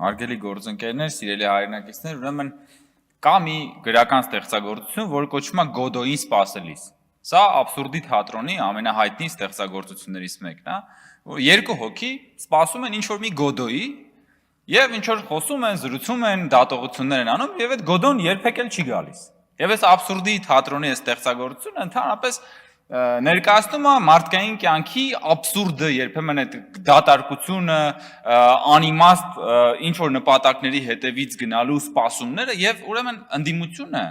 Հարգելի գործընկերներ, սիրելի հայրենակիցներ, ուրեմն կա մի գրական ստեղծագործություն, որը կոչվում է Գոդոյին սպասելիս։ Սա աբսուրդի թատրոնի ամենահայտնի ստեղծագործություններից մեկն է, որ երկու հոգի սպասում են ինչ-որ մի Գոդոյի եւ ինչ-որ խոսում են, զրուցում են, դատողություններ են անում եւ այդ Գոդոն երբեք էլ չի գալիս։ Եվ այս աբսուրդի թատրոնի ստեղծագործությունը ընդհանրապես ներկայացնում է մարդկային կյանքի աբսուրդը, երբեմն այդ դատարկությունը, անիմաստ ինչ որ նպատակների հետևից գնալու սպասումները եւ ուրեմն ընդդիմությունը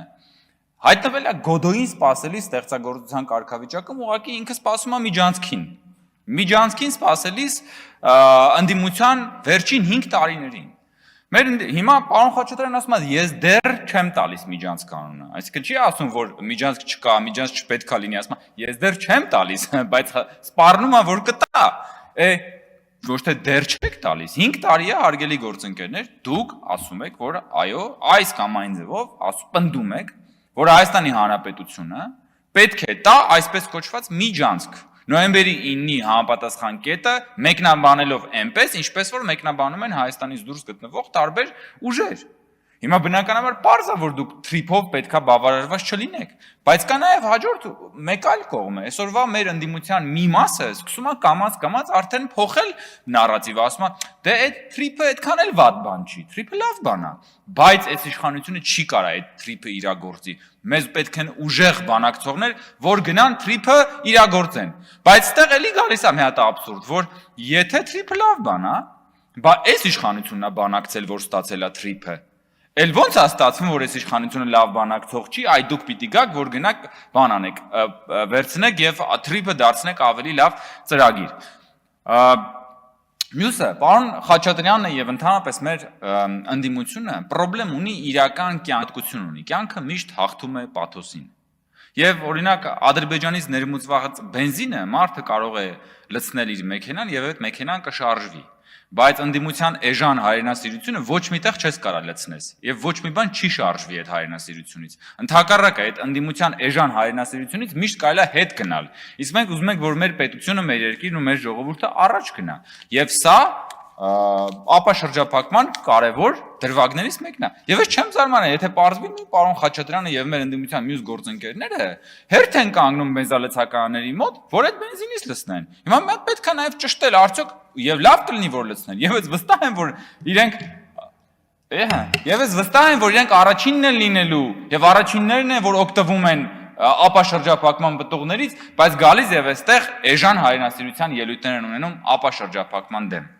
հայտնվել է Գոդոյին սպասելի ստեղծագործության կարգավիճակում, ուղղակի ինքը սպասում է միջանցքին սպասելիս ընդդիմության վերջին 5 տարիներին։ Մեր հիմա պարոն Խաչատրյանն ասում է ես դեռ չեմ տալիս միջանցք կանոնը, այսինքն չի ասում որ միջանցք չկա, միջանցք չպետք է լինի, ասում է ես դեռ չեմ տալիս, բայց սպառնում է որ կտա, ոչ թե դեռ չեք տալիս, 5 տարի է հարգելի գործընկերներ, դուք ասում եք որ այո, այս կամ այն ձևով պնդում եք, որ Հայաստանի Հանրապետությունը պետք է տա այսպես կոչված միջանցք Նոյեմբերի 9-ի համապատասխան կետը մեկնաբանելով այնպես, ինչպես որ մեկնաբանում են Հայաստանից դուրս գտնվող տարբեր ուժեր։ Հիմա բնականաբար պարզ է, որ դուք թրիփով պետքա բավարարված չլինեք, բայց կա նաև հաջորդ մեկ այլ կողմը։ Այսօրվա մեր ընդդիմության մի մասը սկսում է կամաց արդեն փոխել նարատիվը, ասում է դե այդ թրիփը այդքան էլ վատ բան չի, թրիփը լավ բան է, բայց այս իշխանությունը չի կարա այդ թրիփը իրագործի։ Մեզ պետք են ուժեղ բանակցողներ, որ գնան թրիփը իրագործեն։ Բայց այդտեղ էլի գալիս է մի հատ աբսուրդ, որ եթե թրիփը լավ բան է, բա այս իշխանությունն է բանակցել, որ ստացել է թրիփը։ Էլ ոնց է ստացվում, որ այս իշխանությունը լավ բանակցող չի, այ դուք պիտի գաք, որ գնաք բան անեք, վերցնեք եւ թրիփը դարձնեք ավելի լավ ծրագիր։ Մյուսը, պարոն Խաչատրյանը եւ ընդհանրապես մեր ընդդիմությունը խնդրեմ ունի իրական կյանքություն ունի։ Կյանքը միշտ հաղթում է պաթոսին։ Եվ օրինակ Ադրբեջանից ներմուծված բենզինը մարդը կարող է լցնել իր մեքենան եւ այդ մեքենան կշարժվի։ Բայց ընդդիմության էժան հայրենասիրությունը ոչ միտեղ չես կարա լցնես եւ ոչ մի բան չի շարժվի այդ հայրենասիրությունից։ Ընդհակառակը այդ ընդդիմության էժան հայրենասիրությունից միշտ կարելի է հետ գնալ։ Իսկ մենք ուզում ենք որ մեր պետությունը, մեր երկիրն ու մեր ժողովուրդը առաջ գնա։ Եվ սա ապաշրջափակման կարևոր դրվագներից մեկն է։ Եվ ես չեմ զարմանում, եթե պարզվի մի պարոն Խաչատրյանը եւ մեր ընդդիմության մյուս գործընկերները հերթ են կանգնում բենզալցականների մոտ, որ այդ բենզինից լցնեն։ Հիմա մենք պետք է նաեւ ճշտել արդյոք եւ լավ կլինի որ լցնեն։ Եվ ես վստահ եմ որ իրենք առաջինն են լինելու եւ առաջիններն են որ օգտվում են ապաշրջափակման պտուղներից, բայց գալիս եւ այստեղ էժան հայրենասիրության ելույթներ են ունենում ապաշրջափակման դեմ։